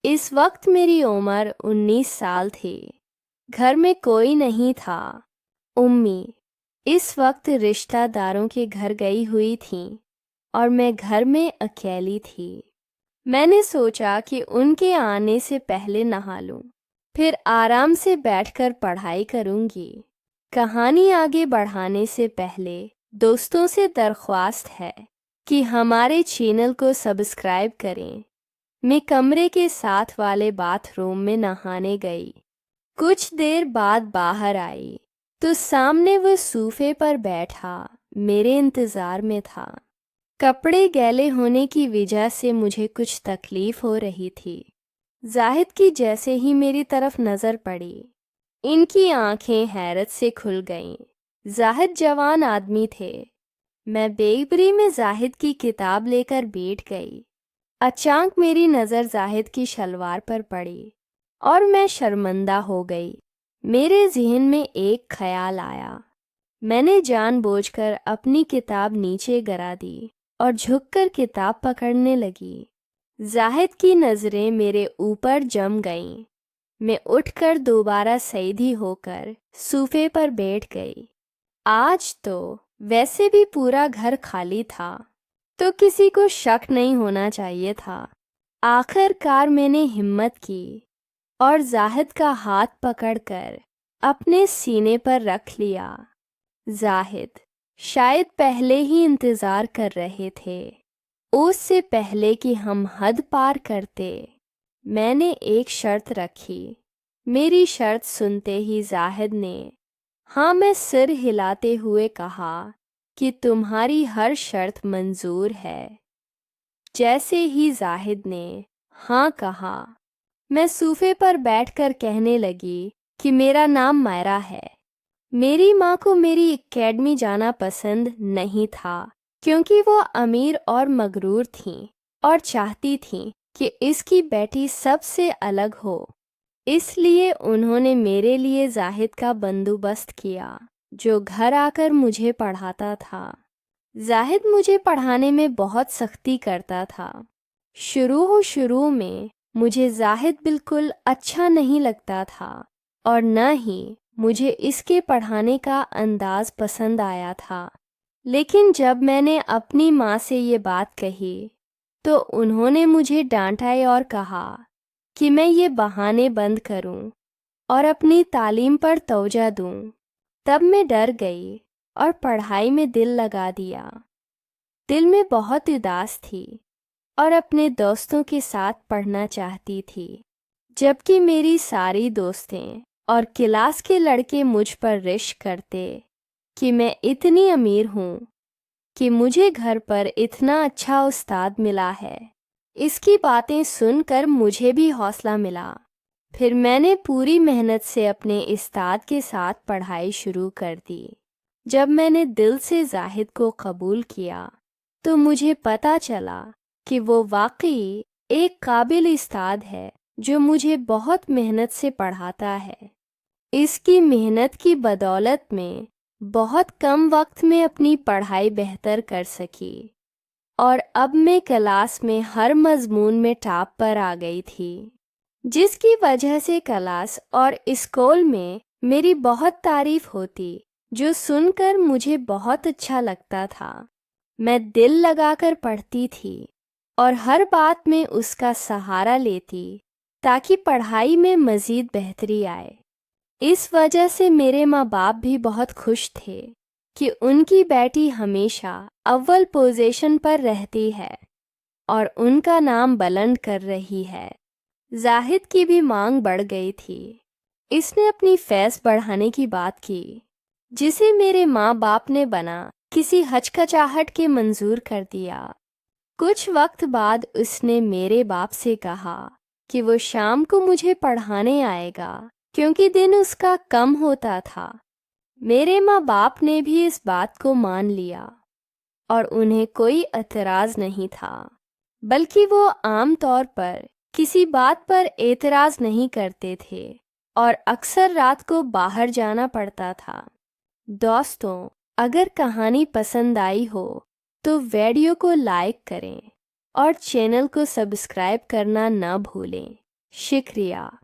इस वक्त मेरी उम्र 19 साल थी। घर में कोई नहीं था। उम्मी इस वक्त रिश्तेदारों के घर गई हुई थी और मैं घर में अकेली थी। मैंने सोचा कि उनके आने से पहले नहा लूं, फिर आराम से बैठकर पढ़ाई करूंगी। कहानी आगे बढ़ाने से पहले दोस्तों से दरख्वास्त है कि हमारे चैनल को सब्सक्राइब करें। मैं कमरे के साथ वाले बाथरूम में नहाने गई। कुछ देर बाद बाहर आई तो सामने वो सोफे पर बैठा मेरे इंतज़ार में था। कपड़े गैले होने की वजह से मुझे कुछ तकलीफ हो रही थी। जाहिद की जैसे ही मेरी तरफ नज़र पड़ी, इनकी आंखें हैरत से खुल गईं। जाहिद जवान आदमी थे। मैं बेगबरी में जाहिद की किताब लेकर बैठ गई। अचानक मेरी नज़र जाहिद की शलवार पर पड़ी और मैं शर्मिंदा हो गई। मेरे ज़हन में एक ख्याल आया। मैंने जानबूझकर अपनी किताब नीचे गिरा दी और झुककर किताब पकड़ने लगी। जाहिद की नज़रें मेरे ऊपर जम गईं। मैं उठकर दोबारा सीधी होकर सोफे पर बैठ गई। आज तो वैसे भी पूरा घर खाली था, तो किसी को शक नहीं होना चाहिए था। आखिरकार मैंने हिम्मत की और जाहिद का हाथ पकड़कर अपने सीने पर रख लिया। जाहिद शायद पहले ही इंतज़ार कर रहे थे, उससे पहले कि हम हद पार करते। मैंने एक शर्त रखी। मेरी शर्त सुनते ही जाहिद ने हाँ में सिर हिलाते हुए कहा कि तुम्हारी हर शर्त मंजूर है। जैसे ही जाहिद ने हाँ कहा, मैं सोफे पर बैठकर कहने लगी कि मेरा नाम मायरा है। मेरी माँ को मेरी एकेडमी जाना पसंद नहीं था, क्योंकि वो अमीर और मगरूर थीं और चाहती थीं कि इसकी बेटी सबसे अलग हो। इसलिए उन्होंने मेरे लिए जाहिद का बंदोबस्त किया, जो घर आकर मुझे पढ़ाता था। जाहिद मुझे पढ़ाने में बहुत सख्ती करता था। शुरू में मुझे जाहिद बिल्कुल अच्छा नहीं लगता था और न ही मुझे इसके पढ़ाने का अंदाज पसंद आया था। लेकिन जब मैंने अपनी माँ से ये बात कही तो उन्होंने मुझे डांटा और कहा कि मैं ये बहाने बंद करूं और अपनी तालीम पर तवज्जो दूं। तब मैं डर गई और पढ़ाई में दिल लगा दिया। दिल में बहुत उदास थी और अपने दोस्तों के साथ पढ़ना चाहती थी, जबकि मेरी सारी दोस्तें और क्लास के लड़के मुझ पर रिश्क करते कि मैं इतनी अमीर हूँ कि मुझे घर पर इतना अच्छा उस्ताद मिला है। इसकी बातें सुनकर मुझे भी हौसला मिला। फिर मैंने पूरी मेहनत से अपने उस्ताद के साथ पढ़ाई शुरू कर दी। जब मैंने दिल से जाहिद को कबूल किया तो मुझे पता चला कि वो वाकई एक काबिल उस्ताद है, जो मुझे बहुत मेहनत से पढ़ाता है। इसकी मेहनत की बदौलत में बहुत कम वक्त में अपनी पढ़ाई बेहतर कर सकी और अब मैं क्लास में हर मजमून में टॉप पर आ गई थी, जिसकी वजह से क्लास और स्कूल में मेरी बहुत तारीफ होती, जो सुनकर मुझे बहुत अच्छा लगता था। मैं दिल लगाकर पढ़ती थी और हर बात में उसका सहारा लेती ताकि पढ़ाई में मज़ीद बेहतरी आए। इस वजह से मेरे माँ बाप भी बहुत खुश थे कि उनकी बेटी हमेशा अव्वल पोजीशन पर रहती है और उनका नाम बुलंद कर रही है। जाहिद की भी मांग बढ़ गई थी। इसने अपनी फीस बढ़ाने की बात की, जिसे मेरे माँ बाप ने बना किसी हचकचाहट के मंजूर कर दिया। कुछ वक्त बाद उसने मेरे बाप से कहा कि वो शाम को मुझे पढ़ाने आएगा, क्योंकि दिन उसका कम होता था। मेरे माँ बाप ने भी इस बात को मान लिया और उन्हें कोई एतराज़ नहीं था, बल्कि वो आम तौर पर किसी बात पर एतराज़ नहीं करते थे और अक्सर रात को बाहर जाना पड़ता था। दोस्तों, अगर कहानी पसंद आई हो तो वीडियो को लाइक करें और चैनल को सब्सक्राइब करना न भूलें। شکریہ۔